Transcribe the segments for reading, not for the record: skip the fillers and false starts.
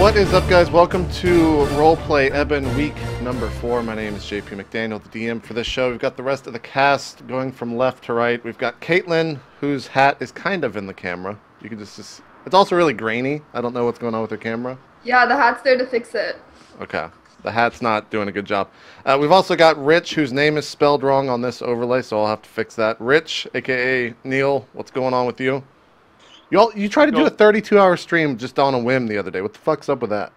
What is up, guys? Welcome to RollPlay Ehbon week number 4. My name is JP McDaniel, the DM for this show. We've got the rest of the cast going from left to right. We've got Caitlin, whose hat is kind of in the camera. You can just it's also really grainy. I don't know what's going on with her camera. Yeah, the hat's there to fix it. Okay. The hat's not doing a good job. We've also got Rich, whose name is spelled wrong on this overlay, so I'll have to fix that. Rich, a.k.a. Neil, what's going on with you? You tried to do a 32-hour stream just on a whim the other day. What the fuck's up with that?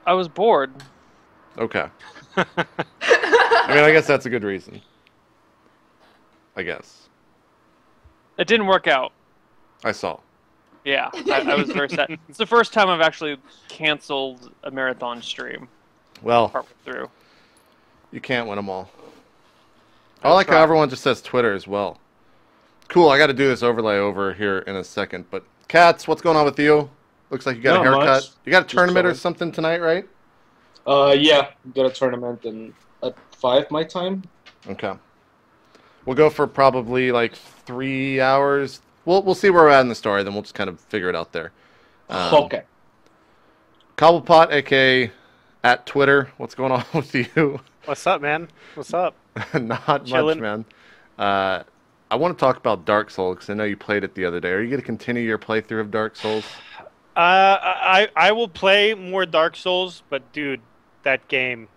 I was bored. Okay. I mean, I guess that's a good reason. I guess. It didn't work out. I saw. Yeah, I was very sad. It's the first time I've actually canceled a marathon stream. Well, Partway through. You can't win them all. I like how everyone just says Twitter as well. Cool, I got to do this overlay over here in a second. But, Cats, what's going on with you? Looks like you got a haircut. Much. You got a tournament or something tonight, right? Yeah, got a tournament at 5 my time. Okay. We'll go for probably like 3 hours. We'll see where we're at in the story, then we'll just kind of figure it out there. Okay. Cobblepot, a.k.a. at Twitter, what's going on with you? What's up, man? What's up? Not Chillin'. much, man. I want to talk about Dark Souls, because I know you played it the other day. Are you going to continue your playthrough of Dark Souls? I will play more Dark Souls, but dude, that game,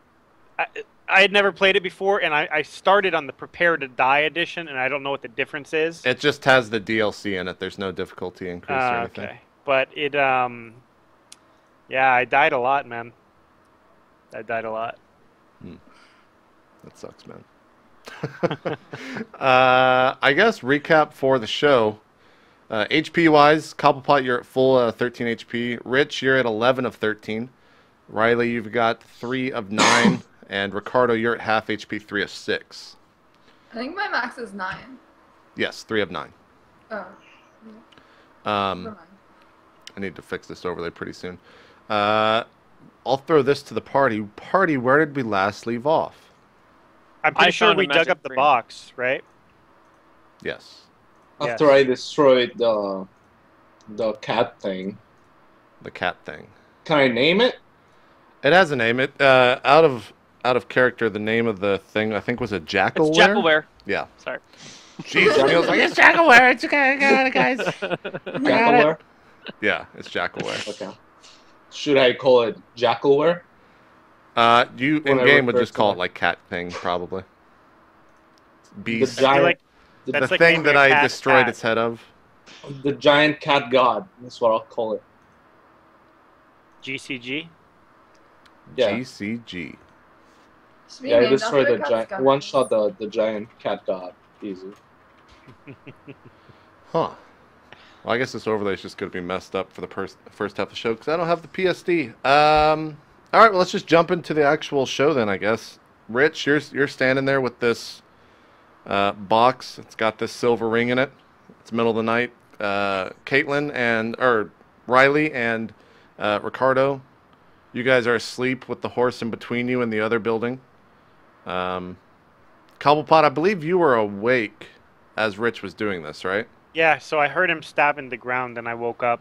I had never played it before, and I started on the Prepare to Die edition, and I don't know what the difference is. It just has the DLC in it. There's no difficulty increase or anything. Okay, but it, yeah, I died a lot, man. I died a lot. That sucks, man. I guess recap for the show. HP wise, Cobblepot, you're at full 13 HP. Rich, you're at 11 of 13. Riley, you've got 3 of 9. And Ricardo, you're at half HP, 3 of 6. I think my max is 9. Yes, 3 of 9. Oh. I need to fix this overlay pretty soon. I'll throw this to the party. Party, where did we last leave off? I'm pretty sure found we a dug magic up the ring. box, right? Yes. After Yes. I destroyed the cat thing. The cat thing. Can I name it? It has a name. It out of character. The name of the thing I think was a jackalware. It's Jackalware. Yeah. Sorry. Jeez, Neil's like it's jackalware. It's okay, I got it, guys. Jackalware? Yeah, it's jackalware. Okay. Should I call it Jackalware? You in When I game would refer just to call it. it like cat thing probably. The Beast. giant, like- The That's like thing naming that a I cat destroyed cat. its head of. the giant cat god. That's what I'll call it. GCG. Yeah. GCG. Should be Yeah, I named destroyed after the cat's giant. guns. One shot the giant cat god. Easy. Huh. Well, I guess this overlay is just going to be messed up for the first half of the show because I don't have the PSD. All right, well, let's just jump into the actual show then, I guess. Rich, you're standing there with this box. It's got this silver ring in it. It's middle of the night. Caitlin Riley and Ricardo, you guys are asleep with the horse in between you in the other building. Cobblepot, I believe you were awake as Rich was doing this, right? Yeah, so I heard him stabbing the ground, and I woke up,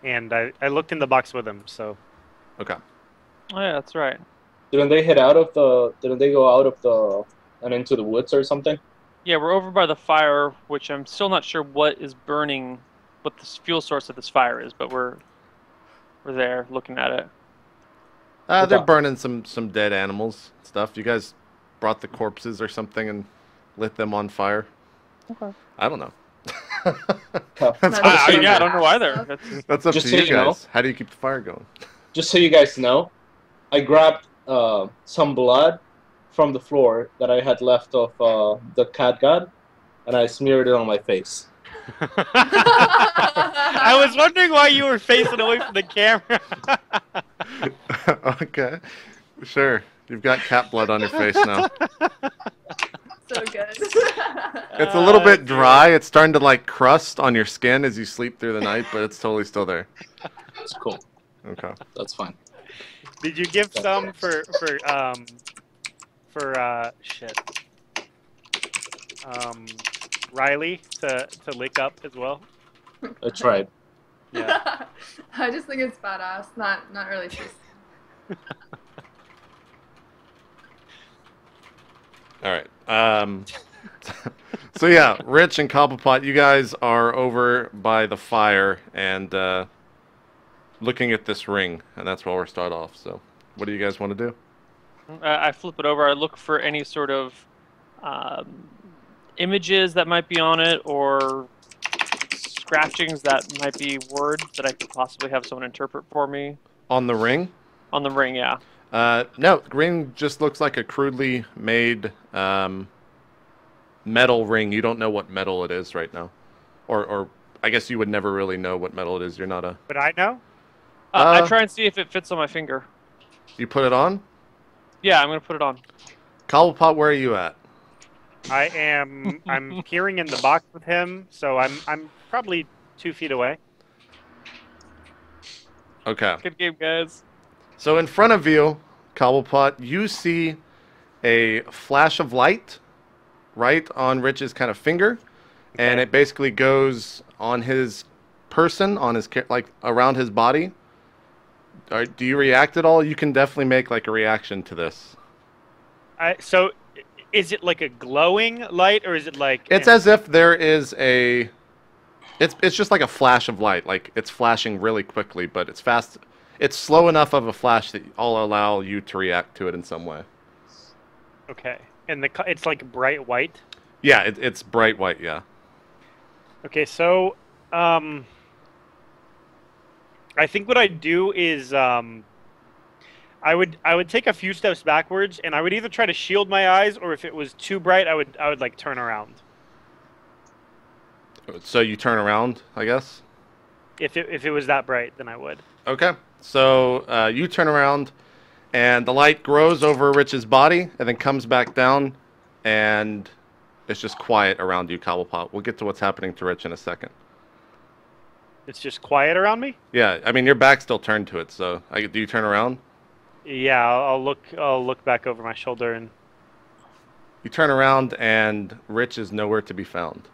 and I looked in the box with him. So Okay. Oh yeah, that's right. Didn't they head out of the? Didn't they go out of the and into the woods or something? Yeah, we're over by the fire, which I'm still not sure what is burning, what the fuel source of this fire is, but we're there looking at it. They're burning some dead animals and stuff. You guys brought the corpses or something and lit them on fire? Okay. I don't know. That's Yeah, I don't know either. That's up Just to so you you know. guys. How do you keep the fire going? Just so you guys know, I grabbed some blood from the floor that I had left of the cat god, and I smeared it on my face. I was wondering why you were facing away from the camera. Okay. Sure. You've got cat blood on your face now. So good. It's a little bit dry. It's starting to like crust on your skin as you sleep through the night, but it's totally still there. It's cool. Okay. That's fine. Did you give some for shit? Riley to lick up as well? I tried. Yeah. I just think it's badass. Not really too. All right. So yeah, Rich and Cobblepot, you guys are over by the fire and looking at this ring, and that's where we'll start off. So, what do you guys want to do? I flip it over. I look for any sort of images that might be on it, or scratchings that might be words that I could possibly have someone interpret for me. On the ring? On the ring, yeah. No, the ring just looks like a crudely made metal ring. You don't know what metal it is right now, or I guess you would never really know what metal it is. You're not a. But I know. I try and see if it fits on my finger. You put it on? Yeah, I'm gonna put it on. Cobblepot, where are you at? I'm peering in the box with him, so I'm probably 2 feet away. Okay. Good game, guys. So in front of you, Cobblepot, you see a flash of light right on Rich's kind of finger, and it basically goes on his person, on his like around his body. Do you react at all? You can definitely make like a reaction to this. So, is it like a glowing light, or is it like? It's as if there is a. It's just like a flash of light. Like it's flashing really quickly, but it's fast. It's slow enough of a flash that I'll allow you to react to it in some way. Okay, and it's like bright white. Yeah, it's bright white. Yeah. Okay, so I think what I'd do is I would take a few steps backwards, and I would either try to shield my eyes, or if it was too bright, I would like turn around. So you turn around, I guess? If it was that bright, then I would. Okay. So you turn around, and the light grows over Rich's body, and then comes back down, and it's just quiet around you, Cobblepot. We'll get to what's happening to Rich in a second. It's just quiet around me? Yeah, I mean, your back's still turned to it, so do you turn around? Yeah, I'll look back over my shoulder, and you turn around, and Rich is nowhere to be found.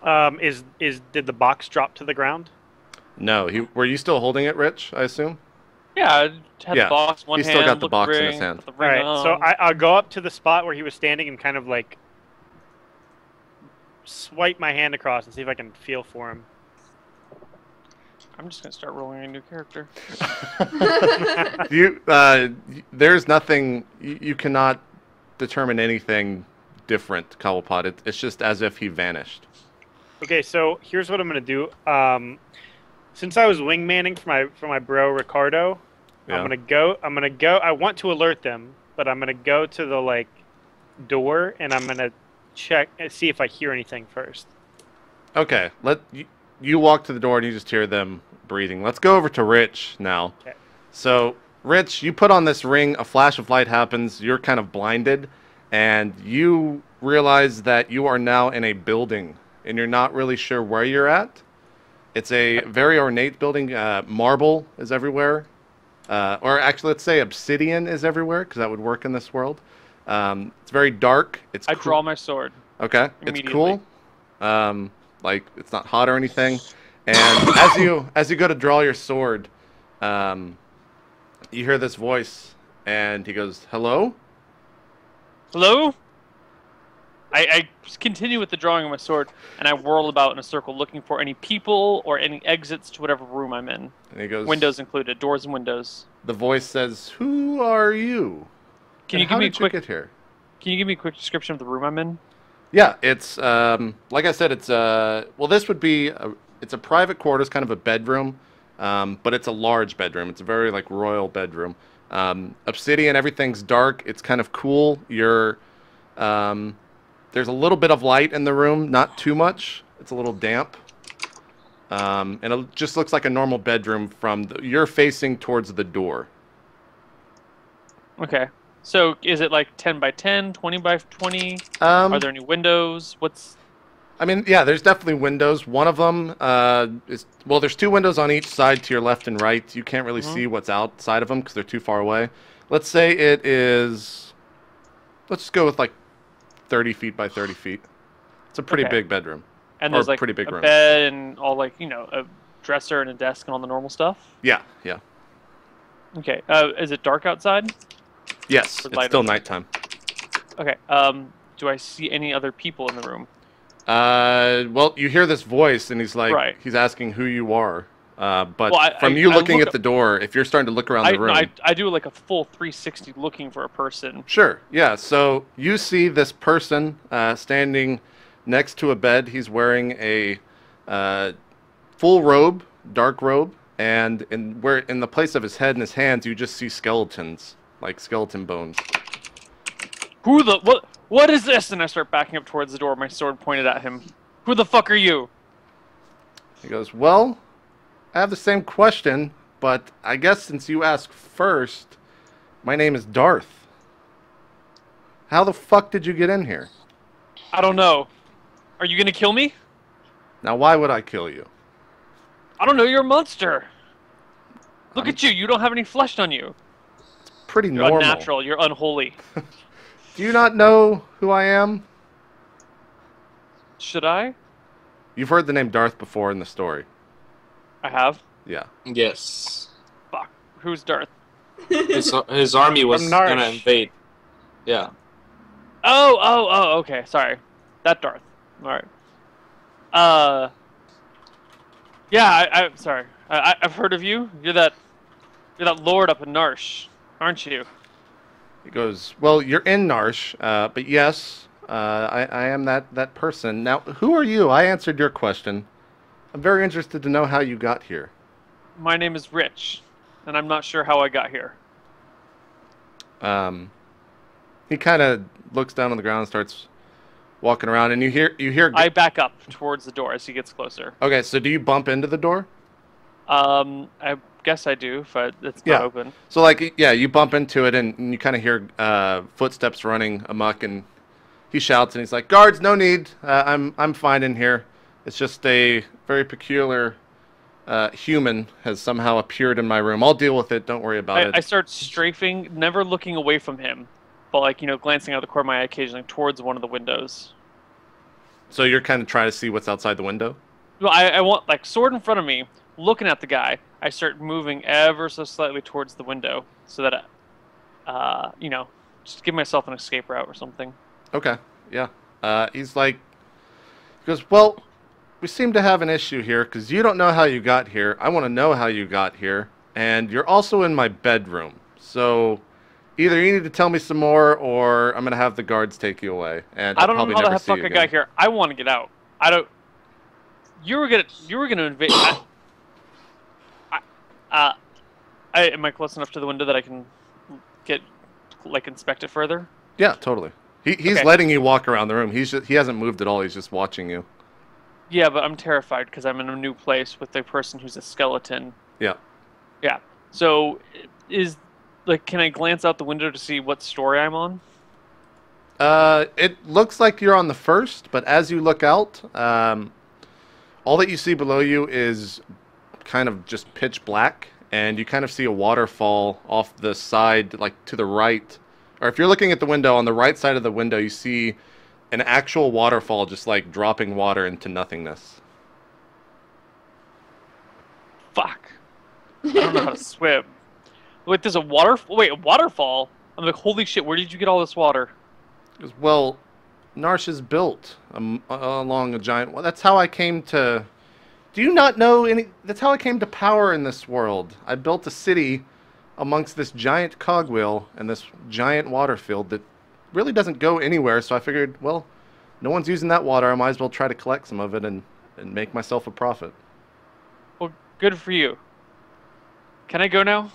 Did the box drop to the ground? No, were you still holding it, Rich? I assume. Yeah, I had the box. One He's hand. Still got the look box ring, in his hand. All right, so I'll go up to the spot where he was standing and kind of like swipe my hand across and see if I can feel for him. I'm just gonna start rolling a new character. There's nothing. You cannot determine anything different, Cobblepot. It's just as if he vanished. Okay, so here's what I'm gonna do. Since I was wingmanning for my bro Ricardo, yeah. I'm gonna go. I want to alert them, but I'm gonna go to the door, and I'm gonna check and see if I hear anything first. Okay, you walk to the door and you just hear them breathing. Let's go over to Rich now. Okay. So, Rich, you put on this ring, a flash of light happens, you're kind of blinded, and you realize that you are now in a building, and you're not really sure where you're at. It's a very ornate building. Marble is everywhere. Or actually, let's say obsidian is everywhere, because that would work in this world. It's very dark. I draw my sword. Okay, it's cool. Like it's not hot or anything. And as you go to draw your sword, you hear this voice, and he goes, "Hello? Hello?" I continue with the drawing of my sword, and I whirl about in a circle looking for any people or any exits to whatever room I'm in. And he goes, windows included, doors and windows. The voice says, "Who are you? Can you give me a quick description of the room I'm in?" Yeah, it's like I said, it's this would be it's a private quarters, kind of a bedroom, but it's a large bedroom. It's a very royal bedroom. Obsidian, everything's dark. It's kind of cool. There's a little bit of light in the room, not too much. It's a little damp. And it just looks like a normal bedroom you're facing towards the door. Okay. So is it 10 by 10, 20 by 20? Are there any windows? I mean, yeah, there's definitely windows. One of them there's 2 windows on each side to your left and right. You can't really see what's outside of them because they're too far away. Let's say it is, let's just go with 30 feet by 30 feet. It's a pretty big bedroom. And Or there's like pretty big a room. bed and all like a dresser and a desk and all the normal stuff. Yeah, yeah. Okay. Is it dark outside? Yes, Or it's light still outside? nighttime. Okay. Do I see any other people in the room? Well, you hear this voice, and he's like, Right. he's asking who you are. But Well, from you I looking look at the door, if you're starting to look around the room, I do like a full 360 looking for a person. sure, yeah. So you see this person standing next to a bed. He's wearing a full robe, dark robe, and in the place of his head and his hands, you just see skeletons, like skeleton bones. Who the what? What is this? And I start backing up towards the door, my sword pointed at him. Who the fuck are you? He goes, well, I have the same question, but I guess since you asked first, my name is Darth. How the fuck did you get in here? I don't know. Are you gonna kill me? Now, why would I kill you? I don't know. You're a monster. Look at you. You don't have any flesh on you. Pretty You're normal. unnatural. You're unholy. Do you not know who I am? Should I? You've heard the name Darth before in the story. I have. Yeah. Yes. Fuck. Who's Darth? His army was From Narsh. gonna invade. Yeah. Oh. Okay. Sorry. That Darth. All right. Yeah. I'm sorry. I've heard of you. You're that lord up in Narsh, aren't you? He goes, well, you're in Narsh, but yes, I am that person. Now, who are you? I answered your question. I'm very interested to know how you got here. My name is Rich, and I'm not sure how I got here. He kind of looks down on the ground and starts walking around, and you hear. I back up towards the door as he gets closer. Okay, so do you bump into the door? I guess I do, but it's not open. So like, yeah, you bump into it, and you kind of hear footsteps running amok, and he shouts, and he's like, "Guards, no need. I'm fine in here. It's just a very peculiar human has somehow appeared in my room. I'll deal with it. Don't worry about it." I start strafing, never looking away from him, but like glancing out the corner of my eye occasionally towards one of the windows. So you're kind of trying to see what's outside the window? Well, I want like sword in front of me, looking at the guy. I start moving ever so slightly towards the window so that just give myself an escape route or something. Okay, yeah. He goes, well, we seem to have an issue here because you don't know how you got here. I want to know how you got here. And you're also in my bedroom. So either you need to tell me some more or I'm going to have the guards take you away. And I don't know probably how the never see fuck you I again. got here. I want to get out. I don't. You were gonna invade. Am I close enough to the window that I can inspect it further? Yeah, totally. He's Okay. letting you walk around the room. He hasn't moved at all. He's just watching you. Yeah, but I'm terrified because I'm in a new place with a person who's a skeleton. Yeah. Yeah. So, can I glance out the window to see what story I'm on? It looks like you're on the first, but as you look out, all that you see below you is kind of just pitch black, and you kind of see a waterfall off the side, like to the right. Or if you're looking at the window, on the right side of the window, you see an actual waterfall just like dropping water into nothingness. Fuck. I don't know how to swim. Wait, there's a waterfall? I'm like, holy shit, where did you get all this water? He goes, well, Narsh is built along a giant... Well, that's how I came to... Do you not know any... That's how I came to power in this world. I built a city amongst this giant cogwheel and this giant water field that really doesn't go anywhere, so I figured, well, no one's using that water. I might as well try to collect some of it and make myself a profit. Well, good for you. Can I go now?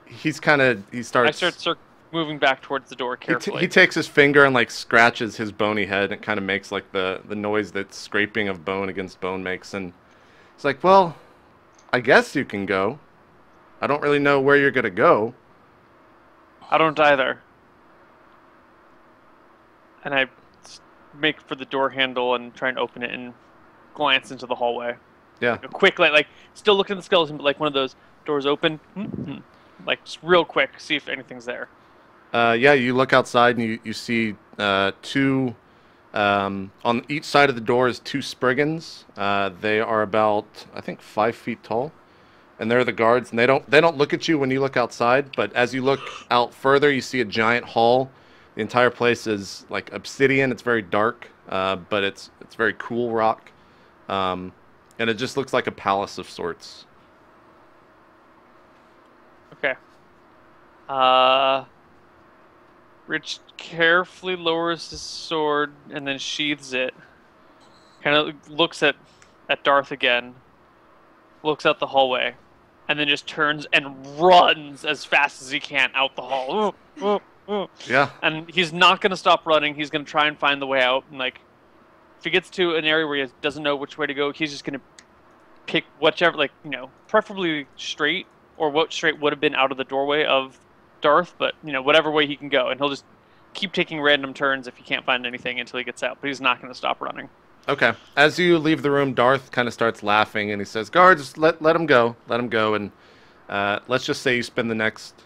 He starts... I start moving back towards the door carefully. He takes his finger and like scratches his bony head, and it kind of makes like the noise that scraping of bone against bone makes, and he's like, well, I guess you can go. I don't really know where you're gonna go. I don't either. And I make for the door handle and try and open it and glance into the hallway. Yeah. A quick, like still looking at the skeleton, but like one of those doors open. Like just real quick, see if anything's there. Yeah, you look outside and you see two On each side of the door is 2 Spriggans. They are about, I think, 5 feet tall, and they're the guards. And they don't look at you when you look outside, but as you look out further, you see a giant hall. The entire place is like obsidian. It's very dark, but it's very cool rock, and it just looks like a palace of sorts. Okay. Rich carefully lowers his sword and then sheaths it. Kind of looks at Darth again. Looks out the hallway, and then just turns and runs as fast as he can out the hall. Yeah. And he's not going to stop running. He's going to try and find the way out. And like, if he gets to an area where he doesn't know which way to go, he's just going to pick whichever, like, you know, preferably straight, or what straight would have been out of the doorway of Darth, but, you know, whatever way he can go. And he'll just keep taking random turns if he can't find anything until he gets out. But he's not going to stop running. Okay. As you leave the room, Darth kind of starts laughing, and he says, "Guards, let him go. Let him go." And let's just say you spend the next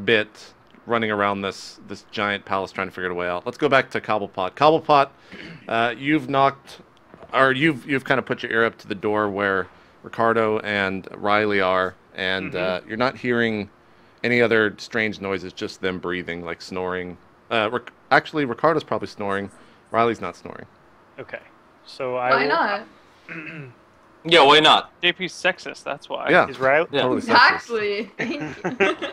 bit running around this giant palace trying to figure a way out. Let's go back to Cobblepot. Cobblepot, you've kind of put your ear up to the door where Ricardo and Riley are, and you're not hearing any other strange noises, just them breathing, like snoring. Actually, Ricardo's probably snoring. Riley's not snoring. Okay. So Why not? Yeah, why not? JP's sexist, that's why. Yeah. Is Riley? Yeah. Totally sexist. Exactly. Thank you.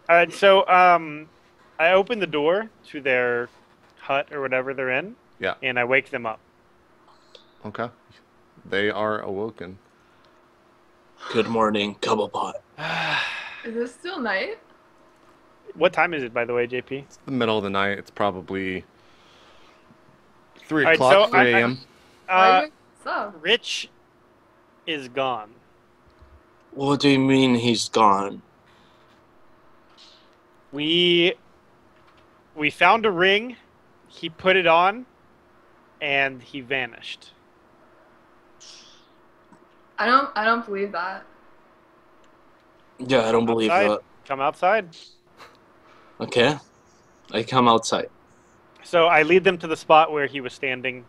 All right. So I open the door to their hut or whatever they're in. Yeah. And I wake them up. Okay. They are awoken. Good morning, Cobblepot. Is this still night? What time is it, by the way, JP? It's the middle of the night. It's probably 3 All right, o'clock, so 3 a.m. What's up? Rich is gone. What do you mean he's gone? We found a ring. He put it on, and he vanished. I don't believe that. Yeah, I don't believe Outside. that. Come outside. Okay. I come outside. So I lead them to the spot where he was standing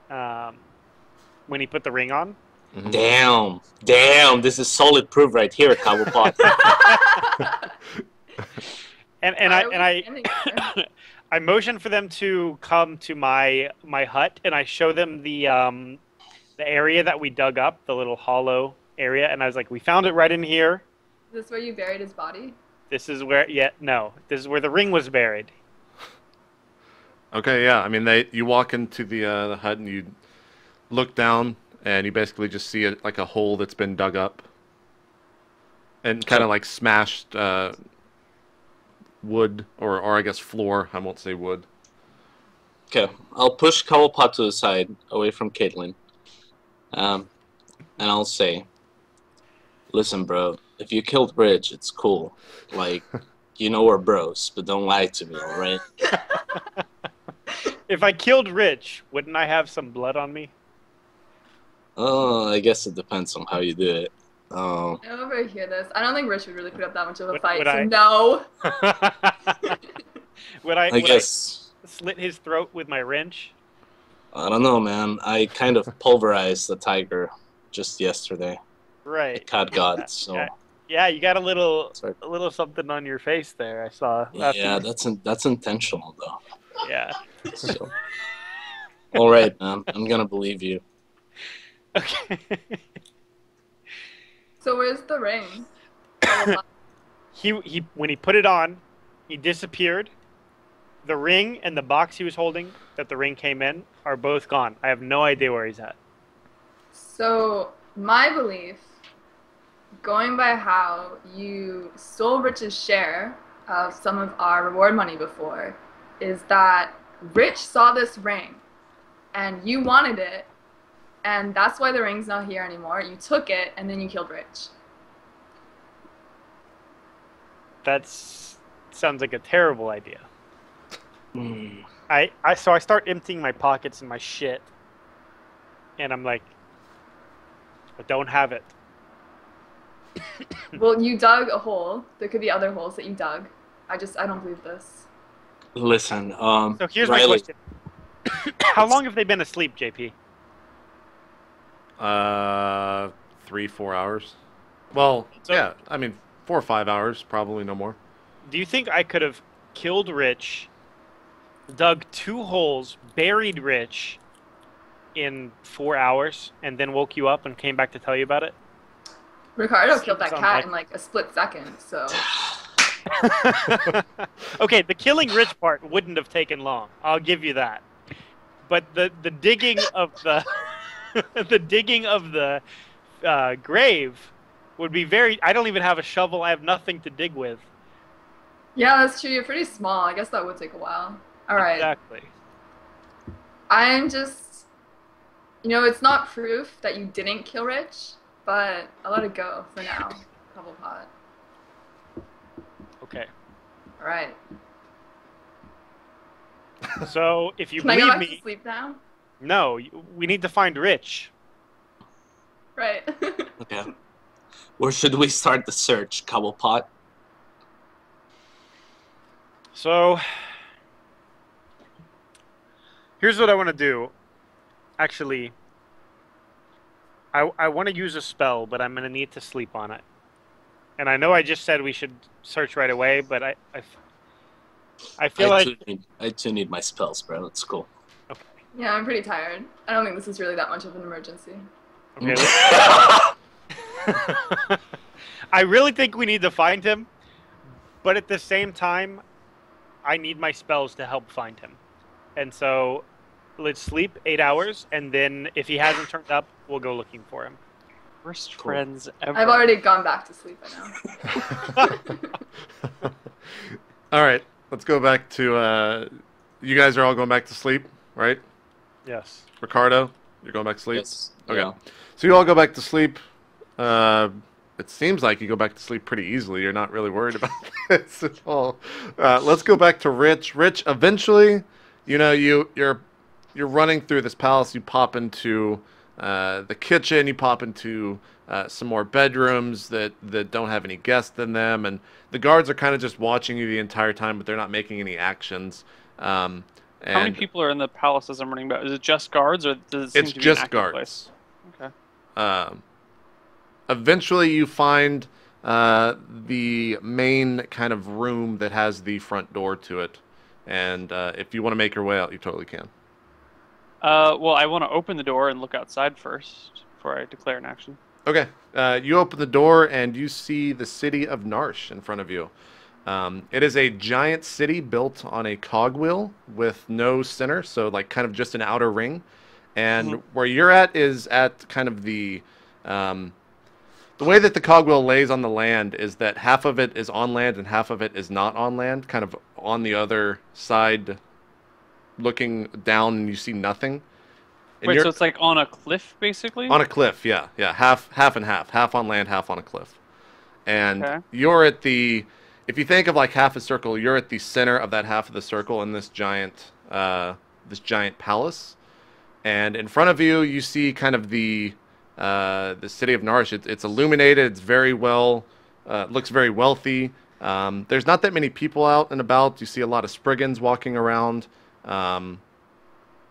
when he put the ring on. Damn. Damn, this is solid proof right here, Cobblepot. I motion for them to come to my hut, and I show them the area that we dug up, the little hollow area, and I was like, "We found it right in here. Is this where you buried his body? This is where this is where the ring was buried." Okay, yeah. I mean, you walk into the hut and you look down, and you basically just see like a hole that's been dug up, and kind of like smashed wood, or I guess floor. I won't say wood. Okay, I'll push Cobblepot to the side, away from Caitlin. And I'll say, "Listen, bro, if you killed Rich, it's cool. Like, you know we're bros, but don't lie to me, alright?" If I killed Rich, wouldn't I have some blood on me? Oh, I guess it depends on how you do it. I don't ever hear this. I don't think Rich would really put up that much of a Would- fight. would So I? no. would I guess... slit his throat with my wrench? I don't know, man. I kind of pulverized the tiger just yesterday. The Right. cat god, so... Yeah, you got a little Sorry. something on your face there. I saw. Yeah, that's intentional, though. Yeah. So. All right, man. I'm gonna believe you. Okay. So where's the ring? He when he put it on, he disappeared. The ring and the box he was holding that the ring came in are both gone. I have no idea where he's at. So my belief, going by how you stole Rich's share of some of our reward money before, is that Rich saw this ring and you wanted it, and that's why the ring's not here anymore. You took it and then you killed Rich. That sounds like a terrible idea. Hmm. So I start emptying my pockets and my shit, and I'm like, I don't have it. Well, you dug a hole. There could be other holes that you dug. I don't believe this. Listen, So here's my Riley, question. How long have they been asleep, JP? 3-4 hours. Well, So- yeah, I mean 4 or 5 hours, probably no more. Do you think I could have killed Rich, dug 2 holes, buried Rich in 4 hours, and then woke you up and came back to tell you about it? Ricardo killed that Sounds cat like- in like a split second, so Okay, the killing Rich part wouldn't have taken long. I'll give you that. But the digging of the the digging of the grave would be very. I don't even have a shovel. I have nothing to dig with. yeah, that's true. You're pretty small. I guess that would take a while. All right. Exactly. I'm just, it's not proof that you didn't kill Rich, but I'll let it go for now. Cobblepot. Okay. All right. So if you Can I go believe back to me, sleep now? no, we need to find Rich. Right. Okay. Where should we start the search, Cobblepot? So here's what I want to do. Actually, I want to use a spell, but I'm going to need to sleep on it. And I know I just said we should search right away, but I feel I too need my spells, bro. It's cool. Okay. Yeah, I'm pretty tired. I don't think this is really that much of an emergency. Okay. I really think we need to find him, but at the same time, I need my spells to help find him. And so, let's sleep 8 hours, and then if he hasn't turned up, we'll go looking for him. Worst Cool. friends ever. I've already gone back to sleep by now. All right, let's go back to. You guys are all going back to sleep, right? Yes. Ricardo, you're going back to sleep. Yes. Okay. Yeah. So you all go back to sleep. It seems like you go back to sleep pretty easily. You're not really worried about this at all. Let's go back to Rich. Rich, eventually, you're running through this palace. You pop into the kitchen. You pop into some more bedrooms that don't have any guests in them, and the guards are kind of just watching you the entire time, but they're not making any actions. How many people are in the palace as I'm running about? Is it just guards, or does it seem It's to be just an active guards. place? Okay. Eventually, you find the main kind of room that has the front door to it, and if you want to make your way out, you totally can. Well, I want to open the door and look outside first before I declare an action. Okay. You open the door and you see the city of Narsh in front of you. It is a giant city built on a cogwheel with no center, so like kind of just an outer ring. And where you're at is at kind of the way that the cogwheel lays on the land is that half of it is on land and half of it is not on land, kind of on the other side looking down and you see nothing. And Wait, so it's like on a cliff, basically? on a cliff, yeah. Half and half on land, half on a cliff. And Okay. you're at the, if you think of like half a circle, you're at the center of that half of the circle in this giant palace. And in front of you, you see kind of the city of Narsh. It's illuminated. It's very well, looks very wealthy. There's not that many people out and about. You see a lot of Spriggans walking around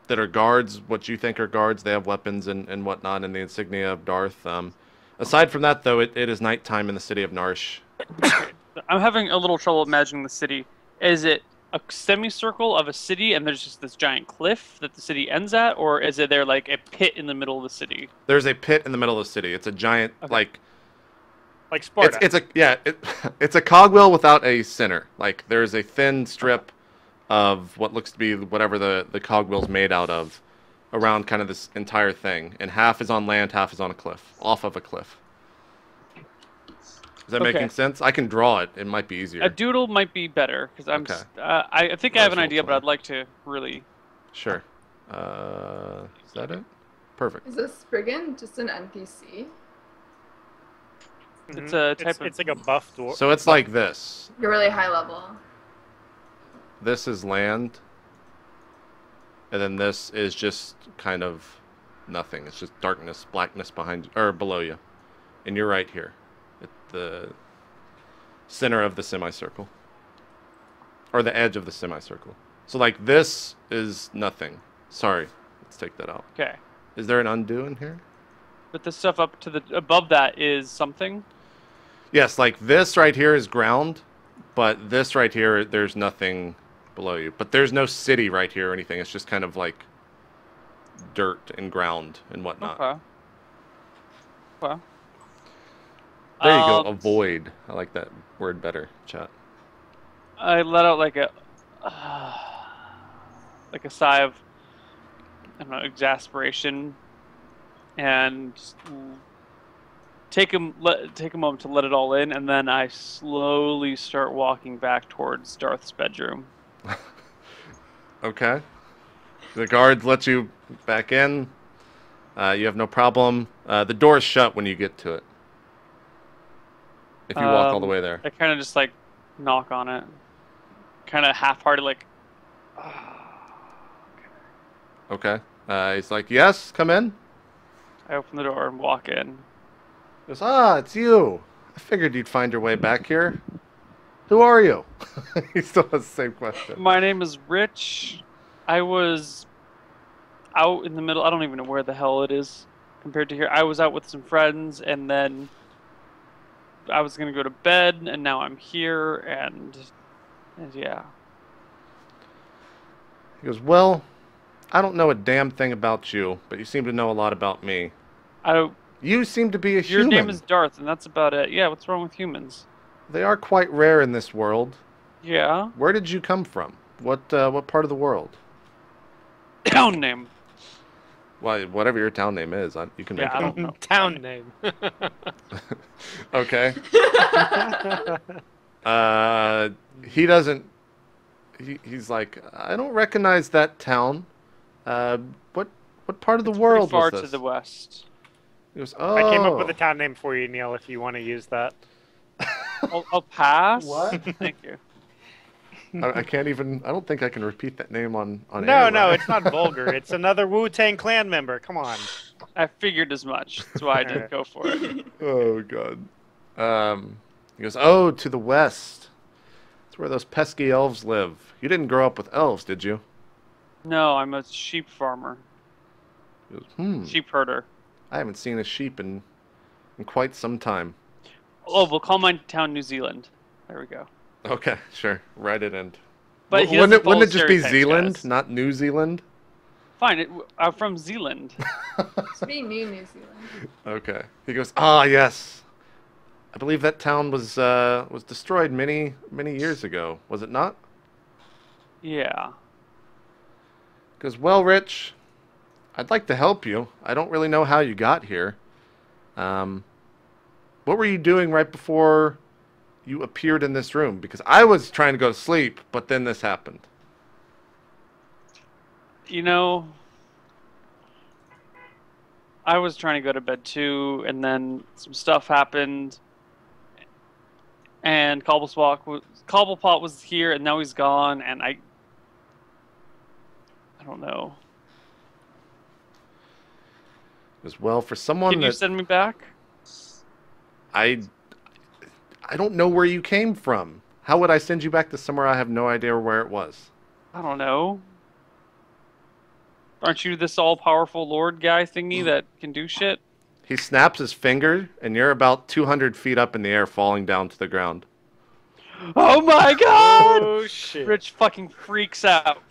that are guards, what you think are guards. They have weapons and whatnot, and the insignia of Darth. Aside from that, though, it is nighttime in the city of Narsh. I'm having a little trouble imagining the city. Is it a semicircle of a city and there's just this giant cliff that the city ends at, or is it there like a pit in the middle of the city? There's a pit in the middle of the city. It's a giant, Okay. Like Sparta. it's a cogwheel without a center. Like there's a thin strip of what looks to be whatever the cogwheel's made out of around kind of this entire thing. And half is on land, half is on a cliff, off of a cliff. Is that Okay. making sense? I can draw it. It might be easier. A doodle might be better because I'm. Okay. I think I have an That's idea, but roleplay. I'd like to really. Sure. Is that it? Perfect. Is this Spriggan just an NPC? Mhm. It's a type of. It's like a buff door. So it's like this. You're really high level. This is land. And then this is just kind of nothing. It's just darkness, blackness behind or below you. And you're right here at the center of the semicircle. Or the edge of the semicircle. So like this is nothing. Sorry. Let's take that out. Okay. Is there an undo in here? But the stuff up to the above that is something. Yes, like this right here is ground, but this right here, there's nothing below you. But there's no city right here or anything. It's just kind of like dirt and ground and whatnot. Okay. Okay. There you go. Avoid. I like that word better, chat. I let out like a sigh of, I don't know, exasperation, and just take a moment to let it all in, and then I slowly start walking back towards Darth's bedroom. Okay. The guards let you back in. You have no problem. The door's shut when you get to it. If you walk all the way there. I kind of just like knock on it, kind of half-hearted, like. Okay. He's like, yes, come in. I open the door and walk in. He goes, it's you. I figured you'd find your way back here. Who are you? He still has the same question. My name is Rich. I was out in the middle. I don't even know where the hell it is compared to here. I was out with some friends, and then I was going to go to bed, and now I'm here, and yeah. He goes, well, I don't know a damn thing about you, but you seem to know a lot about me. You seem to be a human. Your name is Darth, and that's about it. Yeah, what's wrong with humans? They are quite rare in this world. Yeah. Where did you come from? What part of the world? Town name. Well, whatever your town name is, you can make it I up. don't know. Town name. Okay. He doesn't. He's like, I don't recognize that town. What part of the world far was this? to the west. He goes, oh. I came up with a town name for you, Neil, if you want to use that. I'll pass. What? Thank you. I can't even. I don't think I can repeat that name on No, air, no, right? it's not vulgar. It's another Wu-Tang Clan member. Come on. I figured as much. That's why I didn't go for it. Oh god. He goes, oh, to the west. That's where those pesky elves live. You didn't grow up with elves, did you? No, I'm a sheep farmer. He goes, Sheep herder. I haven't seen a sheep in quite some time. Oh, we'll call my town New Zealand. There we go. Okay, sure. Write it in. But he wouldn't doesn't it just be follow Zealand, stereotypes, not New Zealand? Fine, I'm from Zealand. Should be New Zealand. Okay. He goes, yes. I believe that town was destroyed many years ago. Was it not? Yeah. He goes, well, Rich, I'd like to help you. I don't really know how you got here. What were you doing right before you appeared in this room? Because I was trying to go to sleep, but then this happened. You know, I was trying to go to bed too, and then some stuff happened, and Cobblepot was here, and now he's gone, and I don't know. As well, for someone Can you send me back? I don't know where you came from. How would I send you back to somewhere I have no idea where it was? I don't know. Aren't you this all-powerful lord guy thingy that can do shit? He snaps his finger, and you're about 200 feet up in the air, falling down to the ground. Oh my god! Oh, shit. Rich fucking freaks out.